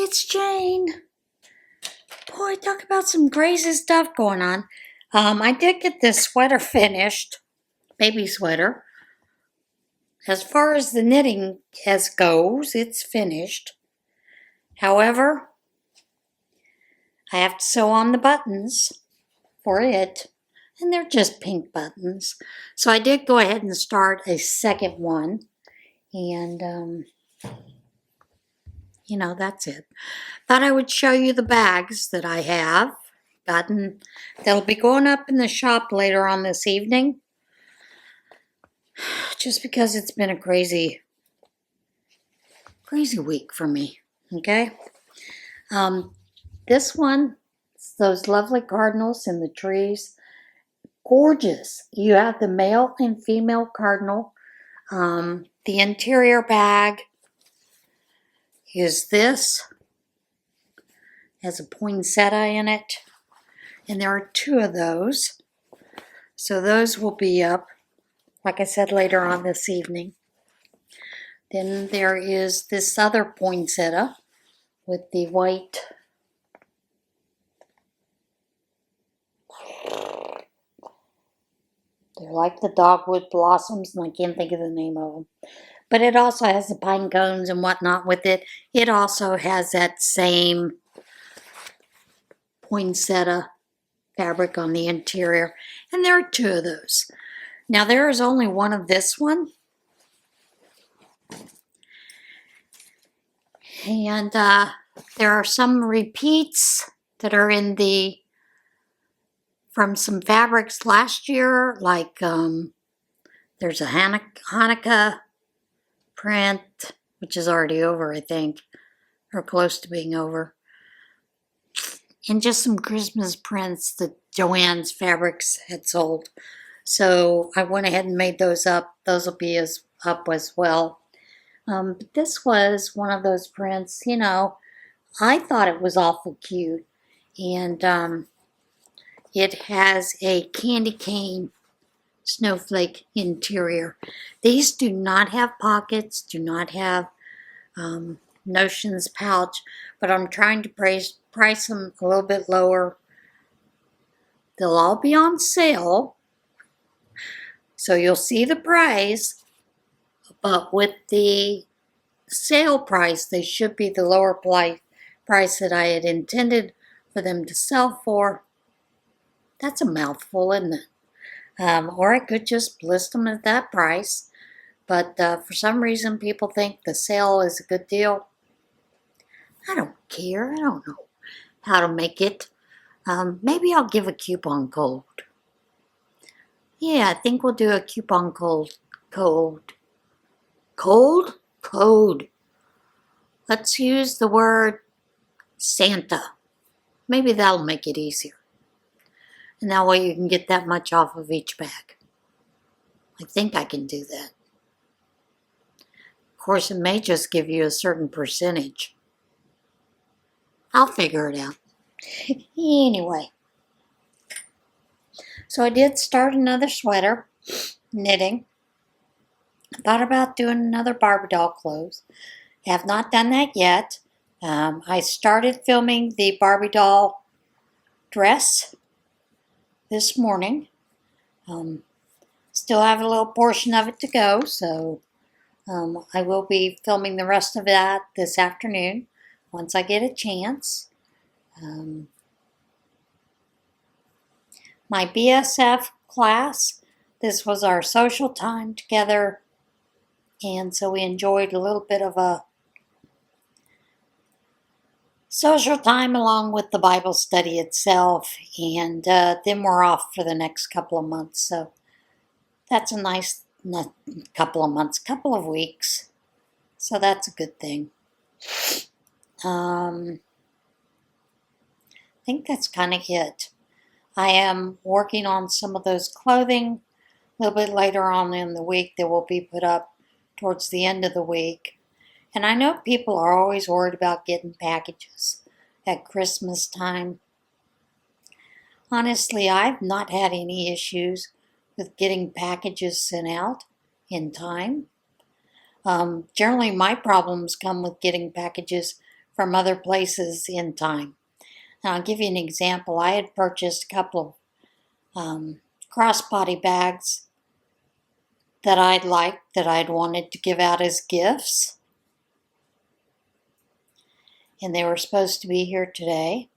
it's Jane. Boy, talk about some crazy stuff going on. I did get this sweater finished, baby sweater. As far as the knitting goes, it's finished. However, I have to sew on the buttons for it, and they're just pink buttons. So I did go ahead and start a second one, and that's it. Thought I would show you the bags that I have gotten. They'll be going up in the shop later on this evening, just because it's been a crazy week for me. Okay. This one, those lovely cardinals in the trees, gorgeous. You have the male and female cardinal. The interior bag is this. Has a poinsettia in it, and there are two of those. So those will be up, like I said, later on this evening. Then there is this other poinsettia with the white they're like the dogwood blossoms, and I can't think of the name of them. But it also has the pine cones and whatnot with it. It also has that same poinsettia fabric on the interior. And there are two of those. Now there is only one of this one. And there are some repeats that are in from some fabrics last year, like there's a Hanukkah print, which is already over, I think, or close to being over. And just some Christmas prints that Joann's Fabrics had sold. So I went ahead and made those up. Those will be up as well. But this was one of those prints, I thought it was awful cute. And it has a candy cane snowflake interior. These do not have pockets, do not have notions pouch, but I'm trying to price them a little bit lower. They'll all be on sale, so you'll see the price, but with the sale price, they should be the lower price that I had intended for them to sell for. That's a mouthful, isn't it? Or I could just list them at that price, but for some reason people think the sale is a good deal. I don't care. I don't know how to make it. Maybe I'll give a coupon code. Yeah, I think we'll do a coupon code. Let's use the word Santa. Maybe that'll make it easier. And that way you can get that much off of each bag. I think I can do that. Of course, it may just give you a certain percentage. I'll figure it out. Anyway. So I did start another sweater, knitting. I thought about doing another Barbie doll clothes. I have not done that yet. I started filming the Barbie doll dress this morning. Still have a little portion of it to go, so I will be filming the rest of that this afternoon once I get a chance. My BSF class, this was our social time together, and so we enjoyed a little bit of a social time along with the Bible study itself, and then we're off for the next couple of months, so that's a nice couple of weeks, so that's a good thing. I think that's kind of it. I am working on some of those clothing a little bit later on in the week that will be put up towards the end of the week. And I know people are always worried about getting packages at Christmas time. Honestly, I've not had any issues with getting packages sent out in time. Generally, my problems come with getting packages from other places in time. Now, I'll give you an example. I had purchased a couple of crossbody bags that I'd liked, that I'd wanted to give out as gifts. And they were supposed to be here today.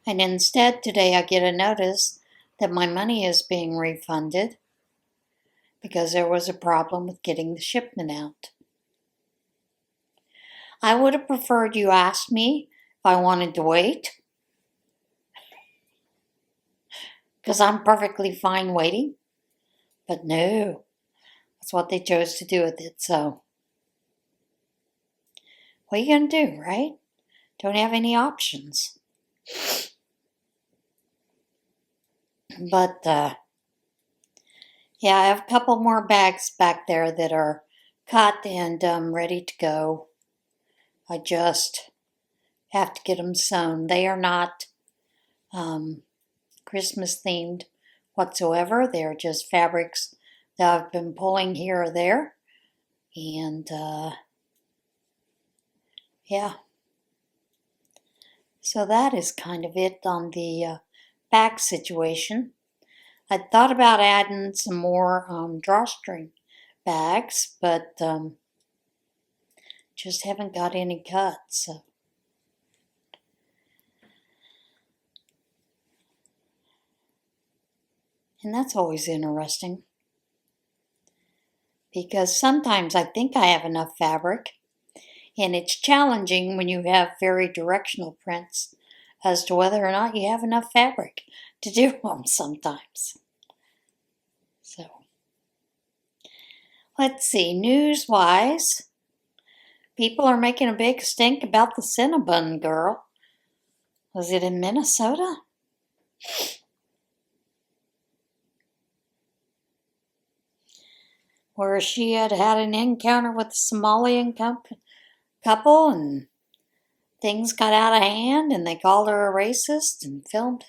And instead, today I get a notice that my money is being refunded because there was a problem with getting the shipment out. I would have preferred you asked me if I wanted to wait, because I'm perfectly fine waiting. But no, that's what they chose to do with it. So, what are you going to do, right? Don't have any options. But, yeah, I have a couple more bags back there that are cut and ready to go. I just have to get them sewn. They are not Christmas themed whatsoever. They're just fabrics that I've been pulling here or there. And, yeah. So that is kind of it on the bag situation. I thought about adding some more drawstring bags, but just haven't got any cut. So. And that's always interesting, because sometimes I think I have enough fabric, and it's challenging when you have very directional prints as to whether or not you have enough fabric to do them sometimes. So, let's see, news-wise, people are making a big stink about the Cinnabon girl. Was it in Minnesota? Where she had had an encounter with a Somalian couple, and things got out of hand, and they called her a racist and filmed it.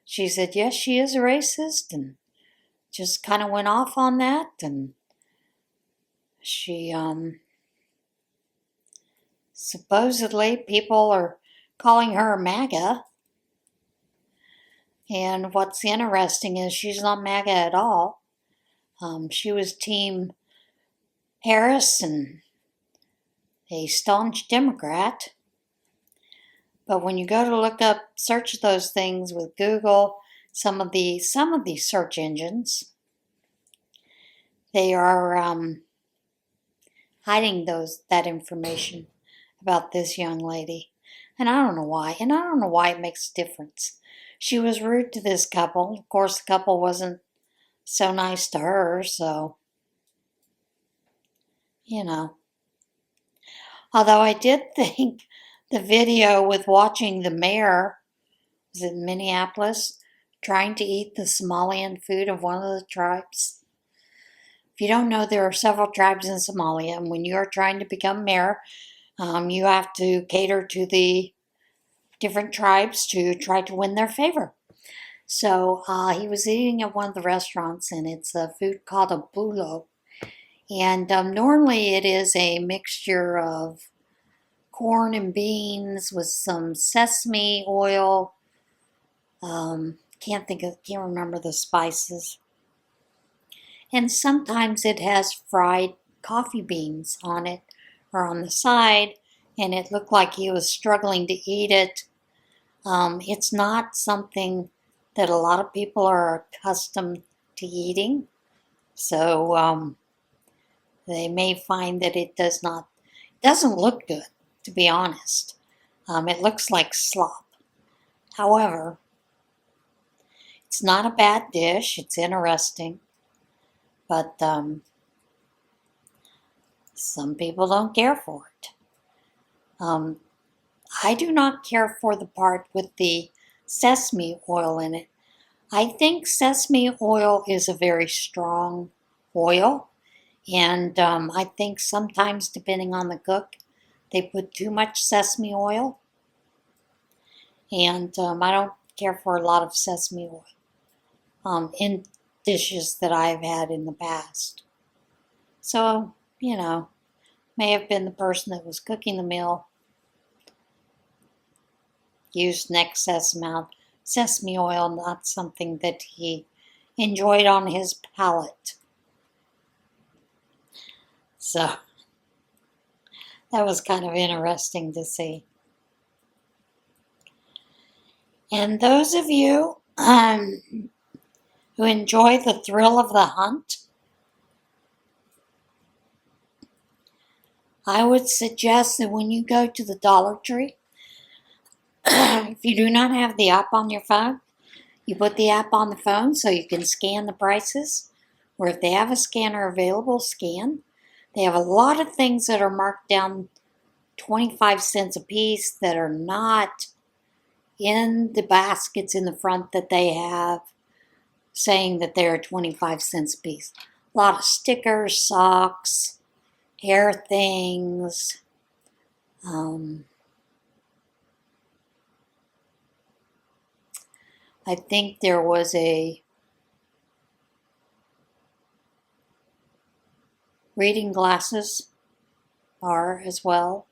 She said, yes, she is a racist, and just kind of went off on that. And she, supposedly people are calling her MAGA. And what's interesting is she's not MAGA at all. She was Team Harris and a staunch Democrat. But when you go to look up, search those things with Google, some of these search engines, they are hiding that information about this young lady. And I don't know why. And I don't know why it makes a difference. She was rude to this couple. Of course, the couple wasn't so nice to her, so, you know. Although I did think the video with watching the mayor, was it in Minneapolis, trying to eat the Somalian food of one of the tribes. If you don't know, there are several tribes in Somalia, and when you're trying to become mayor, you have to cater to the different tribes to try to win their favor. So he was eating at one of the restaurants, and it's a food called a bulo. And normally it is a mixture of corn and beans with some sesame oil. Can't remember the spices. And sometimes it has fried coffee beans on it or on the side, and it looked like he was struggling to eat it. It's not something that a lot of people are accustomed to eating. So they may find that it doesn't look good, to be honest. It looks like slop. However, it's not a bad dish. It's interesting. But some people don't care for it. I do not care for the part with the sesame oil in it. I think sesame oil is a very strong oil, and I think sometimes, depending on the cook, they put too much sesame oil, and I don't care for a lot of sesame oil in dishes that I've had in the past. So, may have been the person that was cooking the meal used an excess amount of sesame oil, not something that he enjoyed on his palate. So that was kind of interesting to see. And those of you who enjoy the thrill of the hunt, I would suggest that when you go to the Dollar Tree, if you do not have the app on your phone, you put the app on the phone so you can scan the prices, or if they have a scanner available, scan. They have a lot of things that are marked down 25 cents a piece that are not in the baskets in the front that they have saying that they're 25 cents a piece. A lot of stickers, socks, hair things. I think there was a reading glasses bar as well.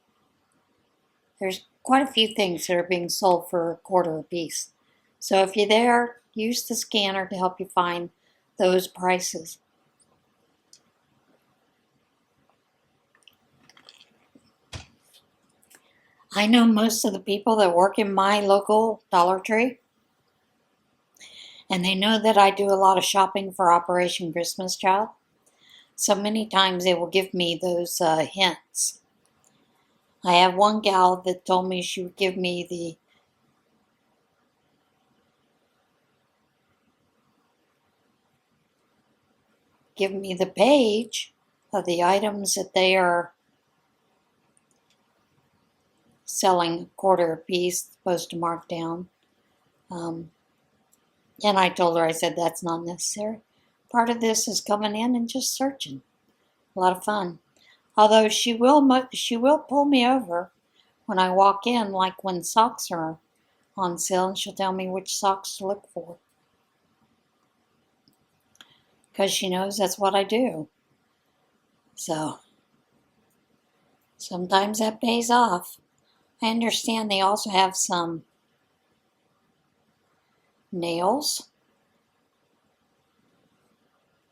There's quite a few things that are being sold for $0.25 a piece. So if you're there, use the scanner to help you find those prices. I know most of the people that work in my local Dollar Tree, and they know that I do a lot of shopping for Operation Christmas Child. So many times they will give me those hints. I have one gal that told me she would give me the page of the items that they are selling $0.25 a piece, supposed to mark down. And I told her, I said, that's not necessary. Part of this is coming in and just searching. A lot of fun. Although she will pull me over when I walk in, like when socks are on sale, and she'll tell me which socks to look for. Because she knows that's what I do. So, sometimes that pays off. I understand they also have some nails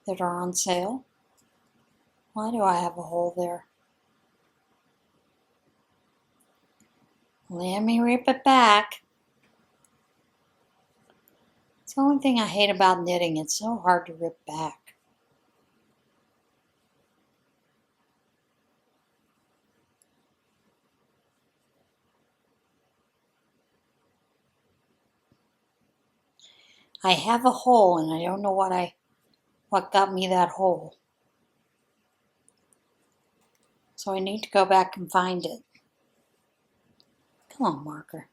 that are on sale. Why do I have a hole there? Let me rip it back. It's the only thing I hate about knitting. It's so hard to rip back. I have a hole and I don't know what got me that hole. So I need to go back and find it. Come on, marker.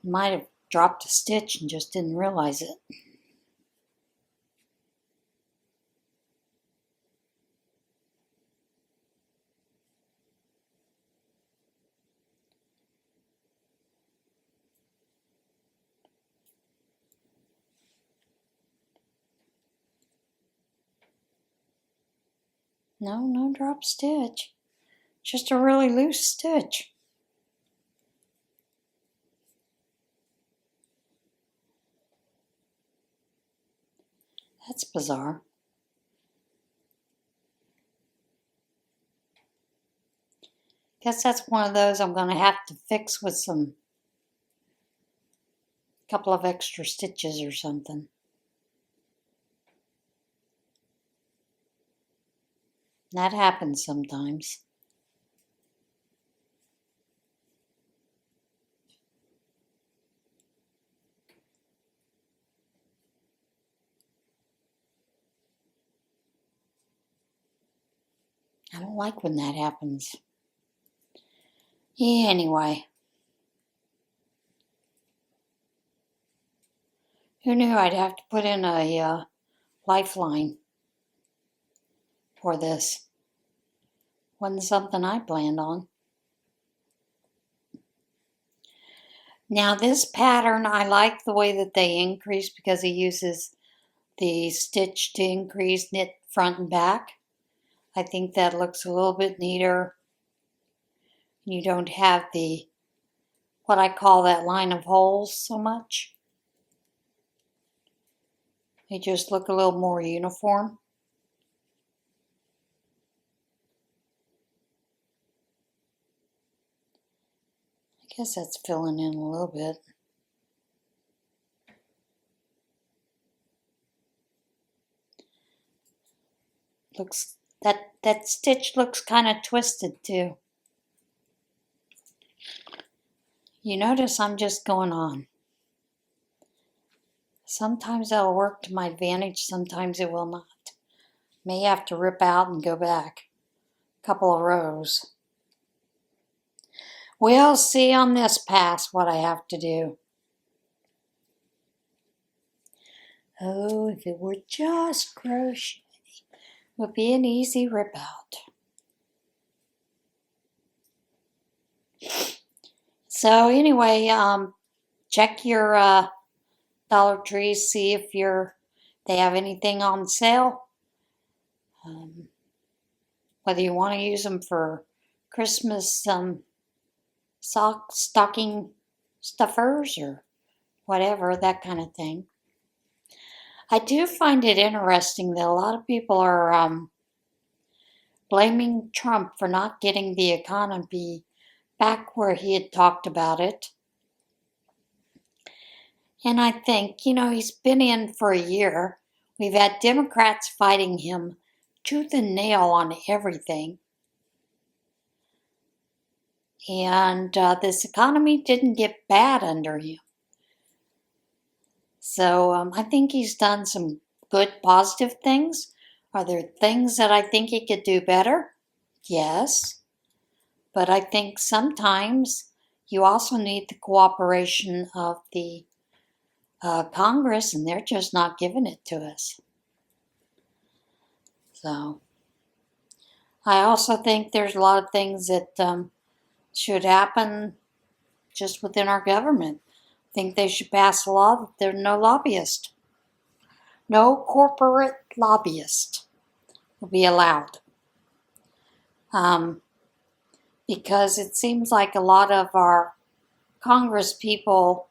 Might have dropped a stitch and just didn't realize it. No drop stitch. Just a really loose stitch. That's bizarre. Guess that's one of those I'm going to have to fix with some couple of extra stitches or something. That happens sometimes. I don't like when that happens. Yeah, anyway. Who knew I'd have to put in a lifeline for this? Wasn't something I planned on. Now this pattern, I like the way that they increase because it uses the stitch to increase knit front and back. I think that looks a little bit neater You don't have what I call that line of holes so much. They just look a little more uniform. I guess that's filling in a little bit. Looks that stitch looks kind of twisted too. You notice I'm just going on. Sometimes that'll work to my advantage, sometimes it will not. May have to rip out and go back a couple of rows. We'll see on this pass what I have to do. Oh, if it were just crochet, it would be an easy rip out. So anyway, check your Dollar Tree, see if they have anything on sale. Whether you want to use them for Christmas stocking stuffers or whatever, that kind of thing. I do find it interesting that a lot of people are blaming Trump for not getting the economy back where he had talked about it. And I think, he's been in for a year. We've had Democrats fighting him tooth and nail on everything. And this economy didn't get bad under him. So I think he's done some good, positive things. Are there things that I think he could do better? Yes. But I think sometimes you also need the cooperation of the Congress, and they're just not giving it to us. So I also think there's a lot of things that should happen just within our government. I think they should pass a law that there's no lobbyist. No corporate lobbyist will be allowed. Because it seems like a lot of our Congress people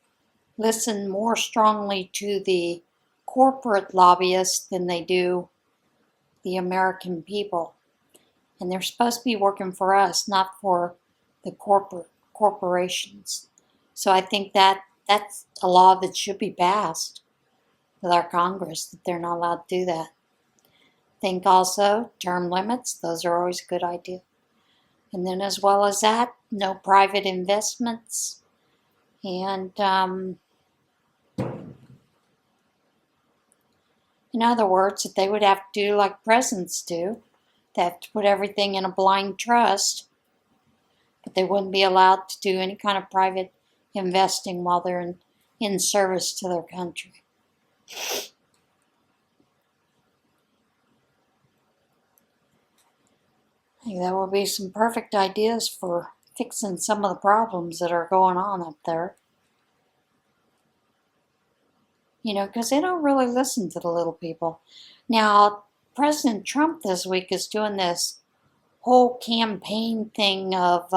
listen more strongly to the corporate lobbyists than they do the American people. And they're supposed to be working for us, not for the corporations. So I think that's a law that should be passed with our Congress, that they're not allowed to do that. I think also term limits, those are always a good idea. And then as well as that, no private investments. And in other words, that they would have to do like presidents do. They have to put everything in a blind trust, but they wouldn't be allowed to do any kind of private investing while they're in service to their country. I think that will be some perfect ideas for fixing some of the problems that are going on up there. Because they don't really listen to the little people. Now, President Trump this week is doing this whole campaign thing of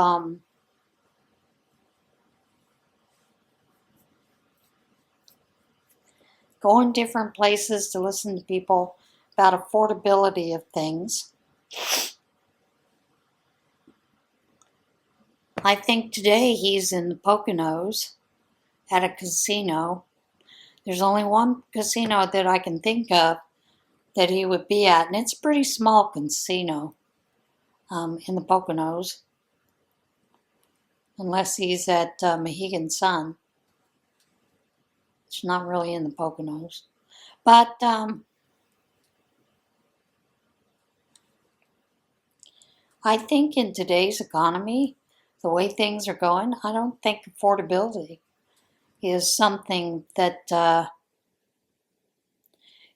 going different places to listen to people about affordability of things. I think today he's in the Poconos at a casino. There's only one casino that I can think of that he would be at, and it's a pretty small casino in the Poconos, unless he's at Mohegan Sun. It's not really in the Poconos. But I think in today's economy, the way things are going, I don't think affordability is something that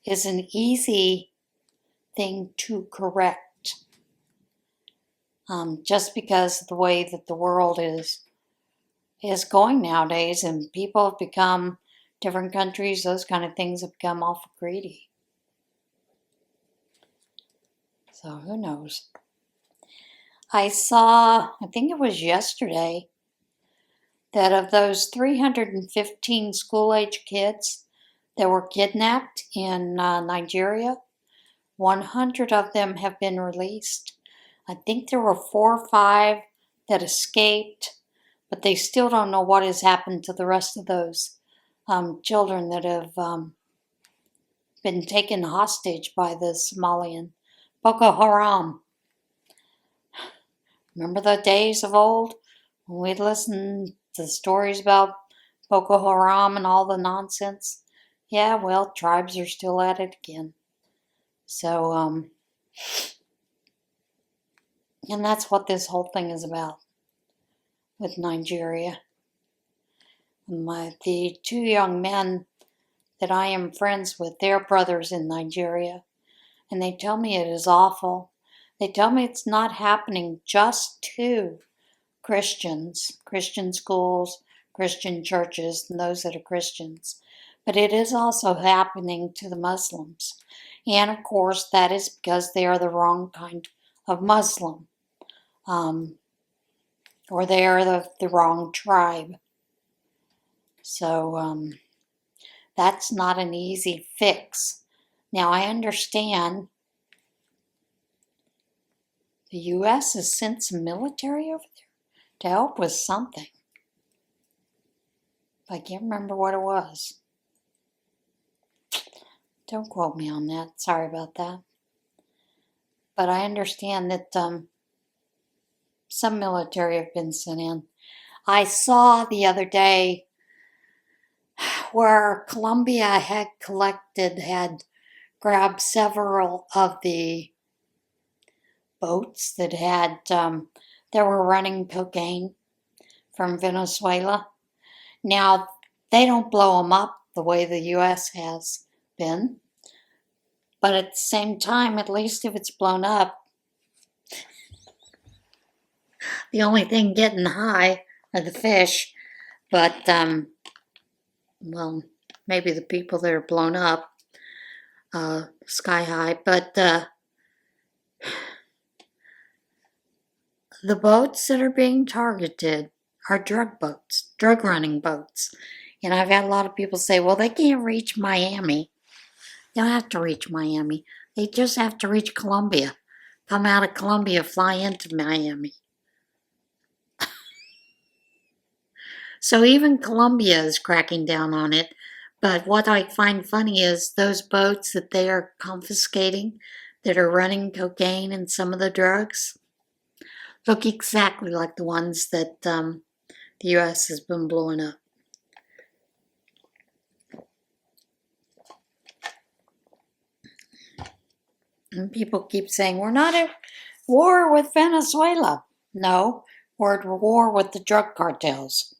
is an easy thing to correct. Just because of the way that the world is going nowadays, and people have become, different countries, those kind of things have become awful greedy. So who knows? I saw, I think it was yesterday, that of those 315 school-age kids that were kidnapped in Nigeria, 100 of them have been released. I think there were 4 or 5 that escaped, but they still don't know what has happened to the rest of those children that have been taken hostage by the Somalian Boko Haram. Remember the days of old when we'd listen to stories about Boko Haram and all the nonsense? Yeah, well, tribes are still at it again. So, and that's what this whole thing is about with Nigeria. The 2 young men that I am friends with, they're brothers in Nigeria, and they tell me it is awful. They tell me it's not happening just to Christians, Christian schools, Christian churches, and those that are Christians, but it is also happening to the Muslims. And of course, that is because they are the wrong kind of Muslim, or they are the wrong tribe. So that's not an easy fix. Now, I understand the U.S. has sent some military over there to help with something. I can't remember what it was. Don't quote me on that. Sorry about that. But I understand that some military have been sent in. I saw the other day where Colombia had grabbed several of the boats that were running cocaine from Venezuela. Now, they don't blow them up the way the U.S. has been, but at the same time, at least if it's blown up, the only thing getting high are the fish. But well, maybe the people that are blown up sky high. But the boats that are being targeted are drug boats, drug running boats. And I've had a lot of people say, well, they can't reach Miami. They don't have to reach Miami. They just have to reach Colombia. Come out of Colombia, fly into Miami. So even Colombia is cracking down on it. But what I find funny is those boats that they are confiscating that are running cocaine and some of the drugs look exactly like the ones that the U.S. has been blowing up. And people keep saying, we're not at war with Venezuela. No, we're at war with the drug cartels.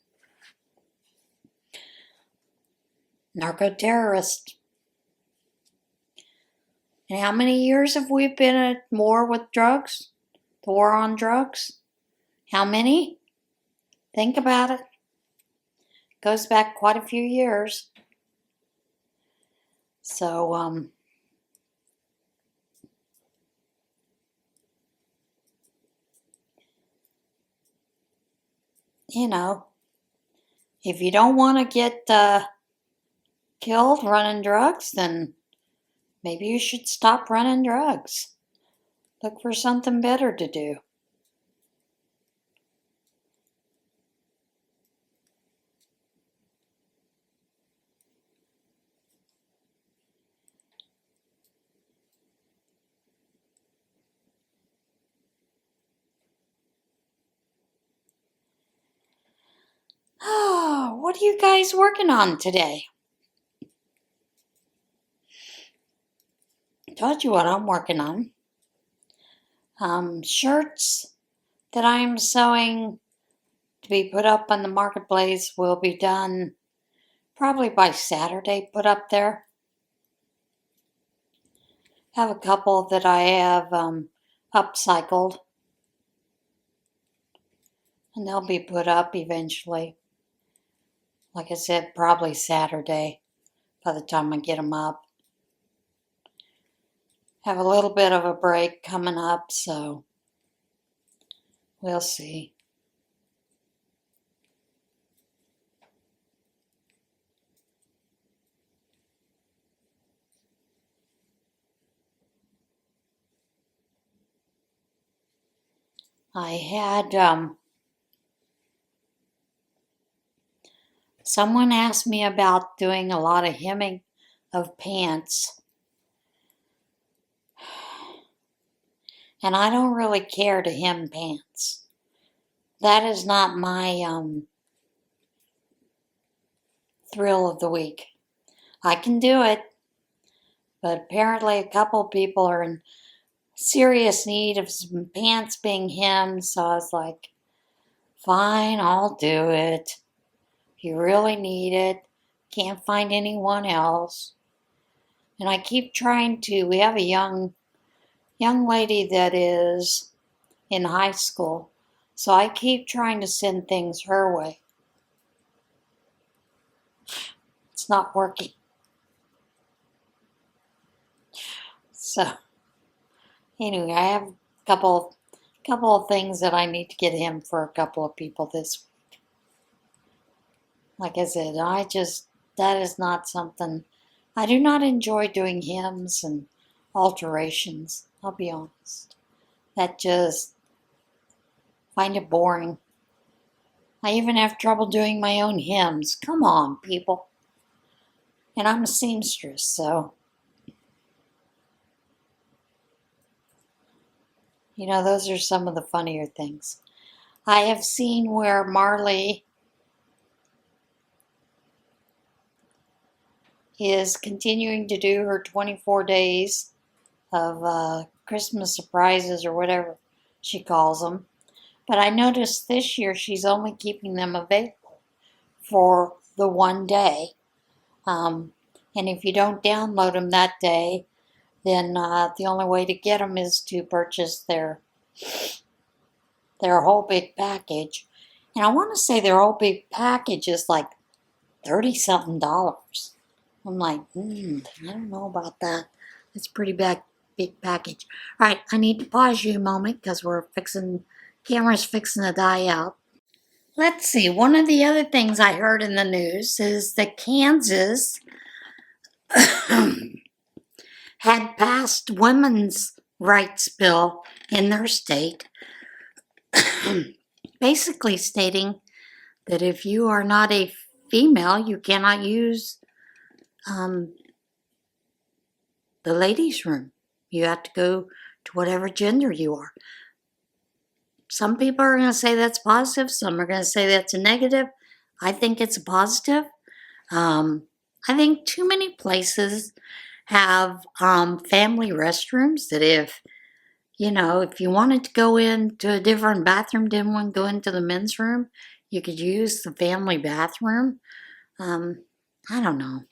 Narco-terrorists. And how many years have we been at war with drugs? The war on drugs? How many? Think about it. Goes back quite a few years. So, you know, if you don't want to get killed running drugs, then maybe you should stop running drugs. Look for something better to do. Oh, what are you guys working on today? I told you what I'm working on. Shirts that I'm sewing to be put up on the marketplace will be done probably by Saturday, put up there. I have a couple that I have upcycled, and they'll be put up eventually. Like I said, probably Saturday by the time I get them up. Have a little bit of a break coming up, so We'll see. I had someone asked me about doing a lot of hemming of pants, and I don't really care to hem pants. That is not my thrill of the week. I can do it, but apparently a couple people are in serious need of some pants being hemmed, so I was like, fine, I'll do it. If you really need it, can't find anyone else. And I keep trying to, we have a young lady that is in high school, so I keep trying to send things her way. It's not working. So anyway, I have a couple of things that I need to get him for a couple of people this week. Like I said, that is not something, I do not enjoy doing hems and alterations, I'll be honest. That just, find it boring. I even have trouble doing my own hems. Come on, people. And I'm a seamstress, so, you know, those are some of the funnier things. I have seen where Marley is continuing to do her 24 days of Christmas surprises or whatever she calls them. But I noticed this year she's only keeping them available for the one day. And if you don't download them that day, then the only way to get them is to purchase their whole big package. And I want to say their whole big package is like $30-something. I'm like, I don't know about that. It's a pretty big package. All right, I need to pause you a moment because camera's fixing to die out. Let's see, one of the other things I heard in the news is that Kansas had passed women's rights bill in their state, basically stating that if you are not a female, you cannot use the ladies' room. You have to go to whatever gender you are. Some people are going to say that's positive. Some are going to say that's a negative. I think it's a positive. I think too many places have family restrooms that if you wanted to go into a different bathroom, didn't want to go into the men's room, you could use the family bathroom. I don't know.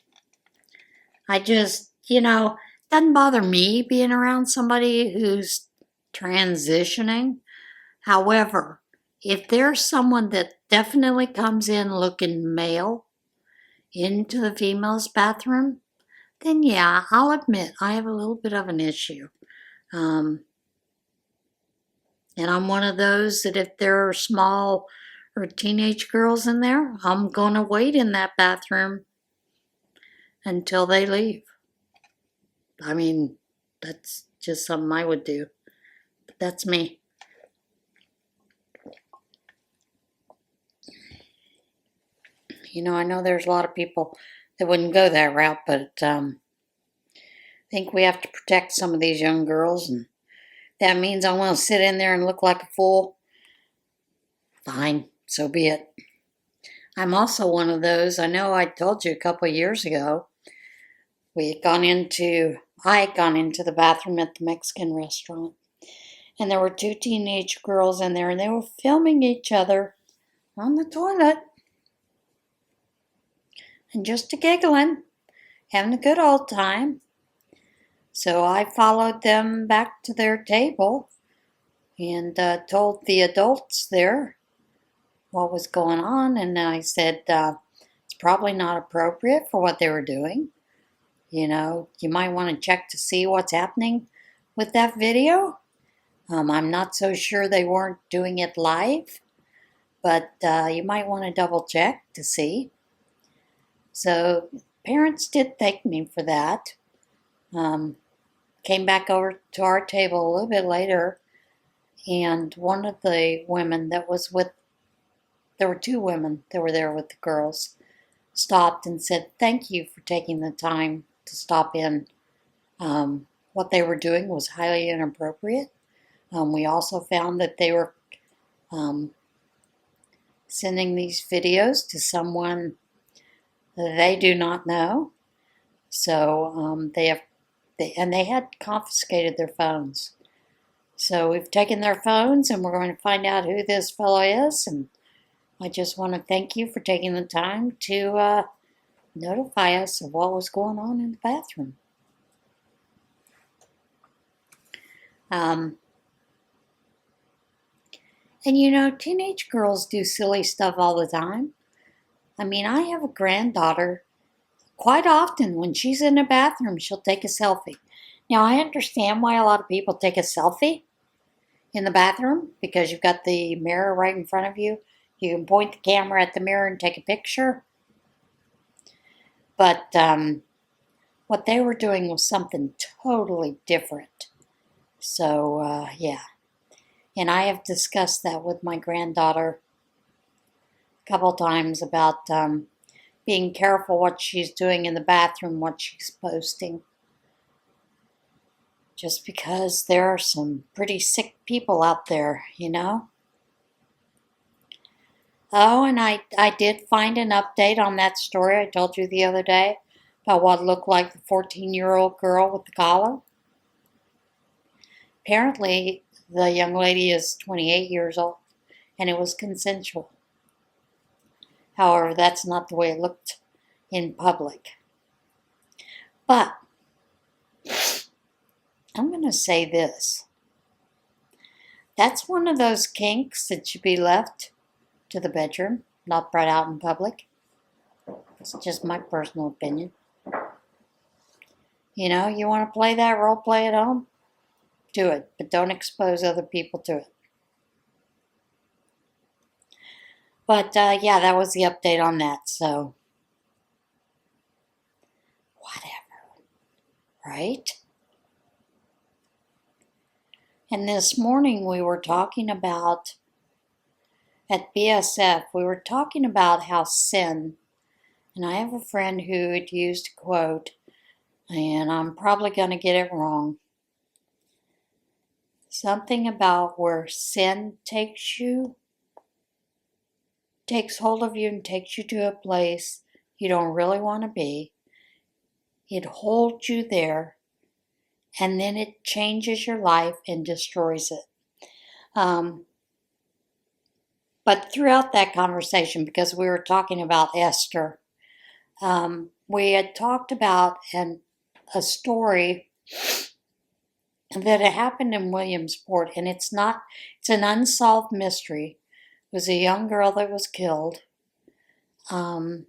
I just, doesn't bother me being around somebody who's transitioning. However, if there's someone that definitely comes in looking male into the female's bathroom, then yeah, I'll admit I have a little bit of an issue. And I'm one of those that if there are small or teenage girls in there, I'm going to wait in that bathroom until they leave. I mean, that's just something I would do. But that's me. I know there's a lot of people that wouldn't go that route, but I think we have to protect some of these young girls, and that means I want to sit in there and look like a fool. Fine, so be it. I'm also one of those, I know I told you a couple of years ago, I had gone into the bathroom at the Mexican restaurant, and there were two teenage girls in there, and they were filming each other on the toilet. And just a giggling, having a good old time. So I followed them back to their table and told the adults there what was going on. And I said, it's probably not appropriate for what they were doing. You might want to check to see what's happening with that video. I'm not so sure they weren't doing it live, but you might want to double check to see. So parents did thank me for that. Um, Came back over to our table a little bit later, and one of the women that was with, there were two women that were there with the girls, stopped and said, "Thank you for taking the time to stop in. What they were doing was highly inappropriate." We also found that they were um, sending these videos to someone that they do not know. So they had confiscated their phones. So we've taken their phones and we're going to find out who this fellow is. And I just want to thank you for taking the time to notify us of what was going on in the bathroom. And you know, teenage girls do silly stuff all the time. I mean, I have a granddaughter. Quite often, when she's in the bathroom, she'll take a selfie. Now, I understand why a lot of people take a selfie in the bathroom because you've got the mirror right in front of you. You can point the camera at the mirror and take a picture. But what they were doing was something totally different. So, yeah. And I have discussed that with my granddaughter a couple times about being careful what she's doing in the bathroom, what she's posting. Just because there are some pretty sick people out there, you know? Oh, and I did find an update on that story I told you the other day about what looked like the 14-year-old girl with the collar. Apparently, the young lady is 28 years old, and it was consensual. However, that's not the way it looked in public. But I'm going to say this. That's one of those kinks that should be left to the bedroom, not brought out in public. It's just my personal opinion. You know, you want to play that role play at home? Do it, but don't expose other people to it. But yeah, that was the update on that, so whatever, right? And this morning we were talking about, at BSF, we were talking about how sin, and I have a friend who had used a quote, and I'm probably going to get it wrong. Something about where sin takes hold of you and takes you to a place you don't really want to be. It holds you there, and then it changes your life and destroys it. But throughout that conversation, because we were talking about Esther, we had talked about a story that had happened in Williamsport, and it's an unsolved mystery. It was a young girl that was killed, but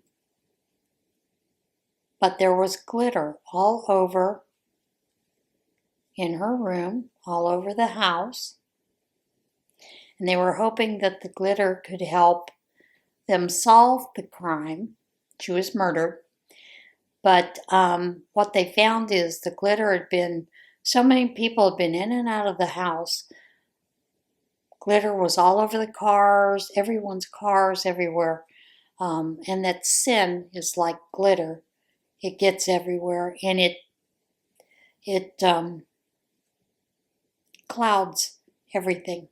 there was glitter all over in her room, all over the house, and they were hoping that the glitter could help them solve the crime. She was murdered. But what they found is the glitter had been, so many people had been in and out of the house. Glitter was all over the cars, everyone's cars, everywhere. And that sin is like glitter. It gets everywhere, and it clouds everything.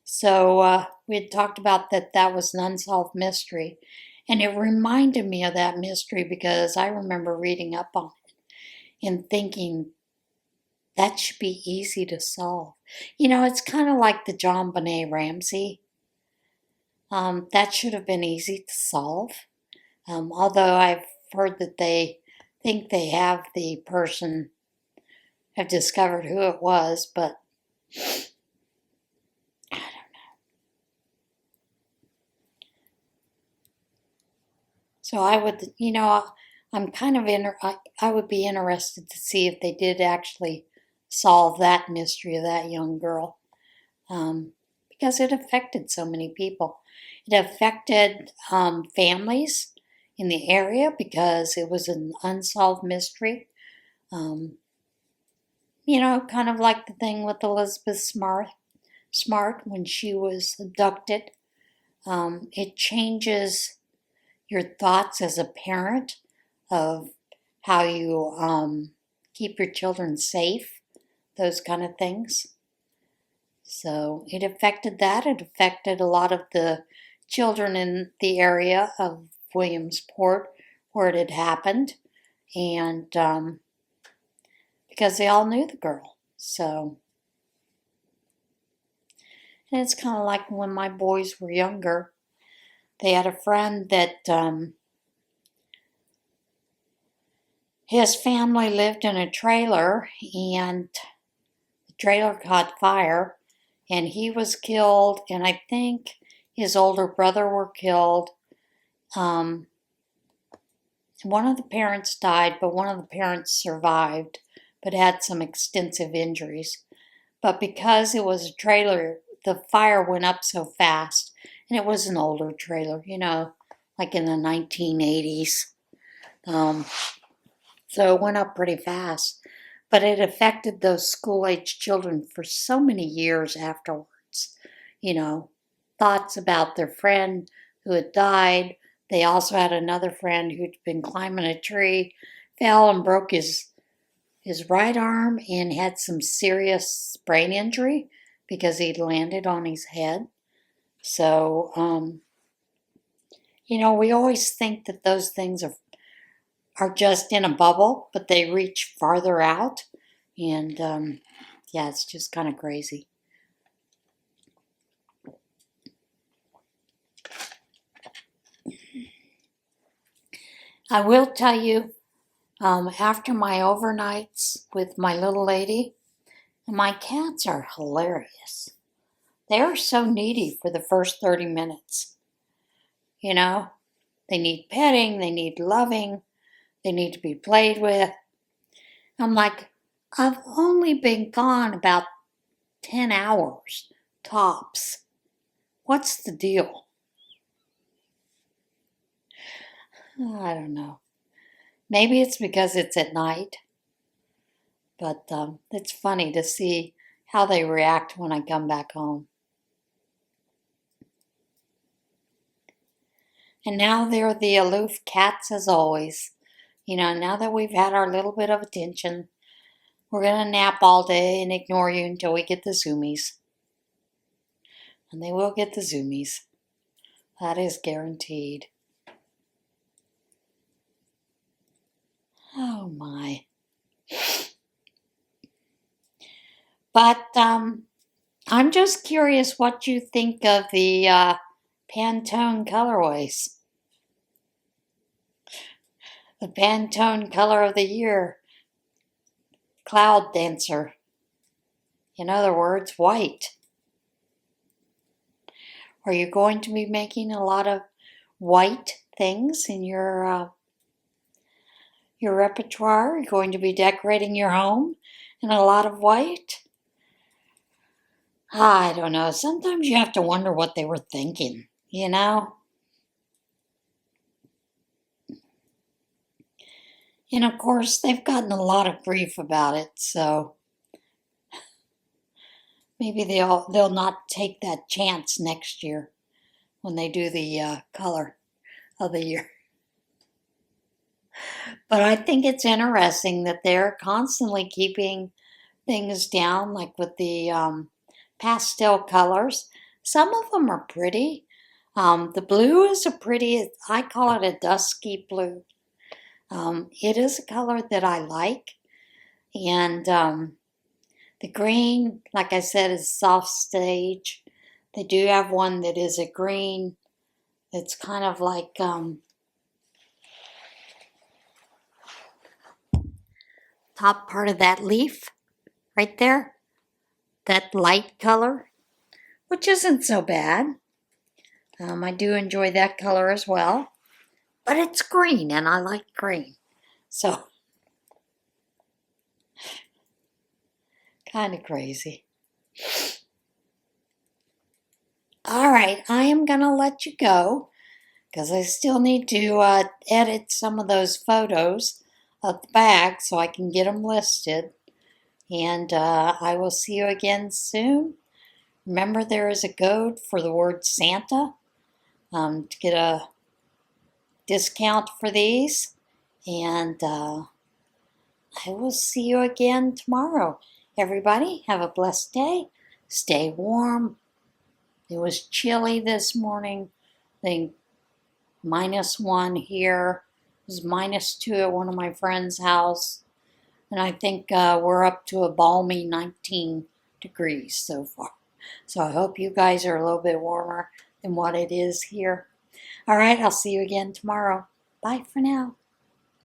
So we had talked about that was an unsolved mystery. And it reminded me of that mystery because I remember reading up on it and thinking that should be easy to solve. You know, it's kind of like the John Benet Ramsey. That should have been easy to solve. Although I've heard that they think they have the person, have discovered who it was, but I don't know. So I would, you know, I'm kind of I would be interested to see if they did actually solve that mystery of that young girl, because it affected so many people. It affected families in the area because it was an unsolved mystery. Um, kind of like the thing with Elizabeth Smart when she was abducted. It changes your thoughts as a parent of how you keep your children safe, those kind of things. So it affected that. It affected a lot of the children in the area of Williamsport where it had happened. And because they all knew the girl. So, and it's kind of like when my boys were younger, they had a friend that his family lived in a trailer and the trailer caught fire and he was killed, and I think his older brother were killed. One of the parents died, but one of the parents survived, but had some extensive injuries. But because it was a trailer, the fire went up so fast, and it was an older trailer, like in the 1980s. So it went up pretty fast. But it affected those school-age children for so many years afterwards. Thoughts about their friend who had died. They also had another friend who'd been climbing a tree, fell and broke his right arm and had some serious brain injury because he'd landed on his head. So, we always think that those things are just in a bubble, but they reach farther out. And yeah, it's just kind of crazy. I will tell you, after my overnights with my little lady, my cats are hilarious. They are so needy for the first 30 minutes. They need petting, they need loving, they need to be played with. I'm like, I've only been gone about 10 hours, tops. What's the deal? I don't know. Maybe it's because it's at night. But it's funny to see how they react when I come back home. And now they're the aloof cats as always. Now that we've had our little bit of attention, we're going to nap all day and ignore you until we get the zoomies. And they will get the zoomies. That is guaranteed. Oh my. But I'm just curious what you think of the Pantone colorways. The Pantone color of the year, Cloud Dancer. In other words, white. Are you going to be making a lot of white things in your repertoire? Are you going to be decorating your home in a lot of white? I don't know. Sometimes you have to wonder what they were thinking, And of course, they've gotten a lot of grief about it, so maybe they'll not take that chance next year when they do the color of the year. But I think it's interesting that they're constantly keeping things down, like with the pastel colors. Some of them are pretty. The blue is I call it a dusky blue. It is a color that I like. And the green, like I said, is soft sage. They do have one that is a green. It's kind of like top part of that leaf right there. That light color, which isn't so bad. I do enjoy that color as well. But it's green, and I like green. So Kind of crazy. All right, I am going to let you go because I still need to edit some of those photos of the bag so I can get them listed. And I will see you again soon. Remember, there is a code for the word Santa to get a discount for these. And I will see you again tomorrow. Everybody, have a blessed day. Stay warm. It was chilly this morning. I think -1 here. It was -2 at one of my friend's house. And I think we're up to a balmy 19 degrees so far. So I hope you guys are a little bit warmer than what it is here. All right, I'll see you again tomorrow. Bye for now.